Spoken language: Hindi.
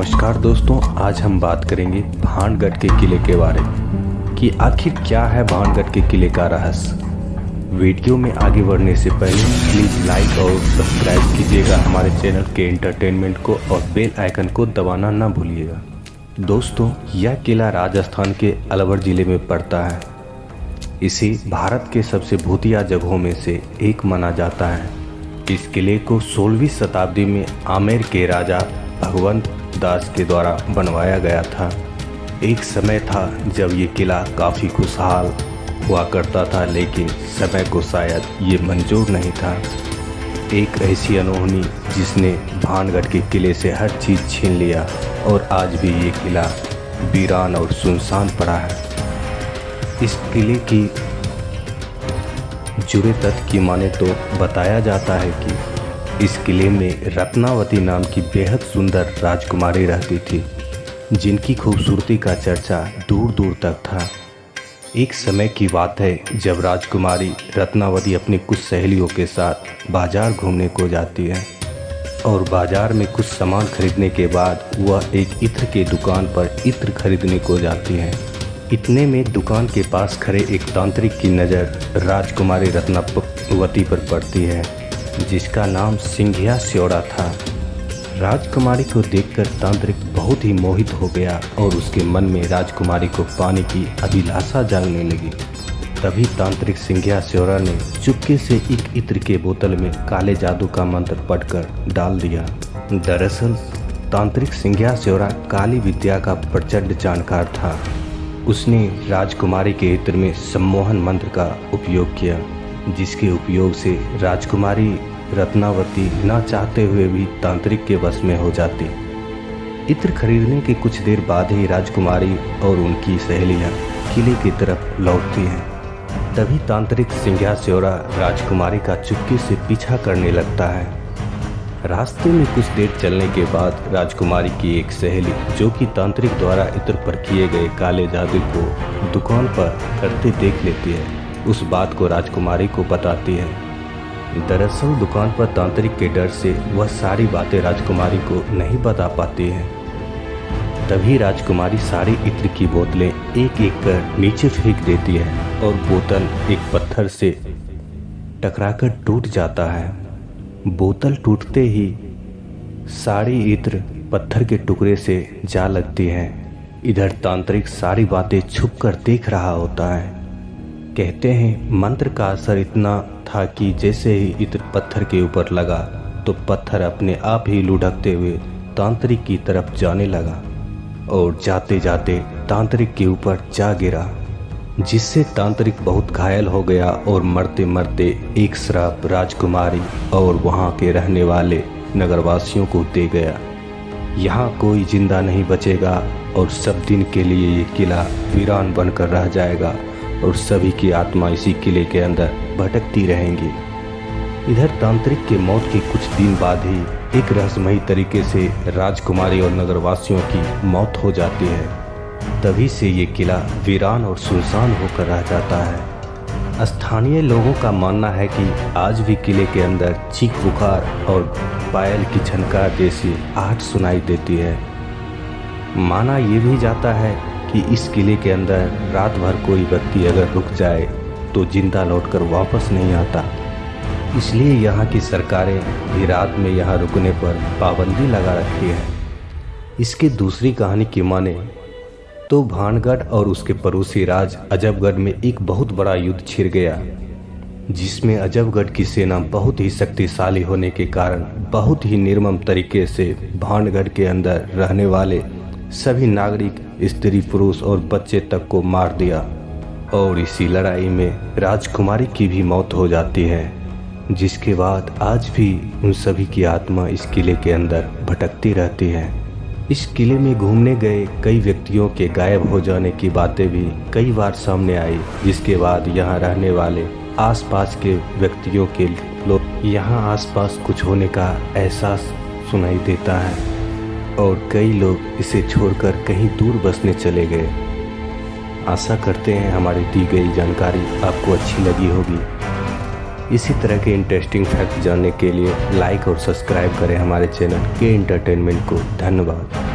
नमस्कार दोस्तों, आज हम बात करेंगे भानगढ़ के किले के बारे में कि आखिर क्या है भानगढ़ के किले का रहस्य। वीडियो में आगे बढ़ने से पहले प्लीज़ लाइक और सब्सक्राइब कीजिएगा हमारे चैनल के एंटरटेनमेंट को और बेल आइकन को दबाना ना भूलिएगा। दोस्तों, यह किला राजस्थान के अलवर ज़िले में पड़ता है। इसे भारत के सबसे भूतिया जगहों में से एक माना जाता है। इस किले को 16वीं शताब्दी में आमेर के राजा भगवंत दास के द्वारा बनवाया गया था। एक समय था जब ये किला काफ़ी खुशहाल हुआ करता था, लेकिन समय को शायद ये मंजूर नहीं था। एक ऐसी अनहोनी जिसने भानगढ़ के किले से हर चीज़ छीन लिया और आज भी ये किला वीरान और सुनसान पड़ा है। इस किले की जुड़े तथ्य की माने तो बताया जाता है कि इस किले में रत्नावती नाम की बेहद सुंदर राजकुमारी रहती थी, जिनकी खूबसूरती का चर्चा दूर दूर तक था। एक समय की बात है जब राजकुमारी रत्नावती अपनी कुछ सहेलियों के साथ बाजार घूमने को जाती है और बाजार में कुछ सामान खरीदने के बाद वह एक इत्र के दुकान पर इत्र खरीदने को जाती है। इतने में दुकान के पास खड़े एक तांत्रिक की नज़र राजकुमारी रत्नावती पर पड़ती है, जिसका नाम सिंघिया स्योड़ा था। राजकुमारी को देखकर तांत्रिक बहुत ही मोहित हो गया और उसके मन में राजकुमारी को पाने की अभिलाषा जागने लगी। तभी तांत्रिक सिंघिया स्योड़ा ने चुपके से एक इत्र के बोतल में काले जादू का मंत्र पढ़कर डाल दिया। दरअसल तांत्रिक सिंघिया स्योड़ा काली विद्या का प्रचंड जानकार था। उसने राजकुमारी के इत्र में सम्मोहन मंत्र का उपयोग किया, जिसके उपयोग से राजकुमारी रत्नावती न चाहते हुए भी तांत्रिक के वश में हो जाती। इत्र खरीदने के कुछ देर बाद ही राजकुमारी और उनकी सहेलियां किले की तरफ लौटती हैं। तभी तांत्रिक सिंघिया स्योड़ा राजकुमारी का चुपके से पीछा करने लगता है। रास्ते में कुछ देर चलने के बाद राजकुमारी की एक सहेली, जो कि तांत्रिक द्वारा इत्र पर किए गए काले जादू को दुकान पर करते देख लेती है, उस बात को राजकुमारी को बताती है। दरअसल दुकान पर तांत्रिक के डर से वह सारी बातें राजकुमारी को नहीं बता पाती है। तभी राजकुमारी सारी इत्र की बोतलें एक एक कर नीचे फेंक देती है और बोतल एक पत्थर से टकराकर टूट जाता है। बोतल टूटते ही सारी इत्र पत्थर के टुकड़े से जा लगती है। इधर तांत्रिक सारी बातें छुप कर देख रहा होता है। कहते हैं मंत्र का असर इतना था कि जैसे ही इत्र पत्थर के ऊपर लगा तो पत्थर अपने आप ही लुढ़कते हुए तांत्रिक की तरफ जाने लगा और जाते जाते तांत्रिक के ऊपर जा गिरा, जिससे तांत्रिक बहुत घायल हो गया और मरते मरते एक श्राप राजकुमारी और वहाँ के रहने वाले नगरवासियों को दे गया। यहाँ कोई जिंदा नहीं बचेगा और सब दिन के लिए ये किला वीरान बनकर रह जाएगा और सभी की आत्मा इसी किले के अंदर भटकती रहेंगी। इधर तांत्रिक के मौत के कुछ दिन बाद ही एक रहस्यमयी तरीके से राजकुमारी और नगरवासियों की मौत हो जाती है। तभी से ये किला वीरान और सुनसान होकर रह जाता है। स्थानीय लोगों का मानना है कि आज भी किले के अंदर चीख पुकार और पायल की झनकार जैसी आहट सुनाई देती है। माना ये भी जाता है कि इस किले के अंदर रात भर कोई व्यक्ति अगर रुक जाए तो जिंदा लौटकर वापस नहीं आता। इसलिए यहाँ की सरकारें भी रात में यहाँ रुकने पर पाबंदी लगा रखी है। इसकी दूसरी कहानी की माने तो भानगढ़ और उसके पड़ोसी राज अजबगढ़ में एक बहुत बड़ा युद्ध छिड़ गया, जिसमें अजबगढ़ की सेना बहुत ही शक्तिशाली होने के कारण बहुत ही निर्मम तरीके से भानगढ़ के अंदर रहने वाले सभी नागरिक, स्त्री, पुरुष और बच्चे तक को मार दिया। और इसी लड़ाई में राजकुमारी की भी मौत हो जाती है, जिसके बाद आज भी उन सभी की आत्मा इस किले के अंदर भटकती रहती है। इस किले में घूमने गए कई व्यक्तियों के गायब हो जाने की बातें भी कई बार सामने आई, जिसके बाद यहाँ रहने वाले आसपास के व्यक्तियों के लोग यहाँ आसपास कुछ होने का एहसास सुनाई देता है और कई लोग इसे छोड़कर कहीं दूर बसने चले गए। आशा करते हैं हमारी दी गई जानकारी आपको अच्छी लगी होगी। इसी तरह के इंटरेस्टिंग फैक्ट जानने के लिए लाइक और सब्सक्राइब करें हमारे चैनल के एंटरटेनमेंट को। धन्यवाद।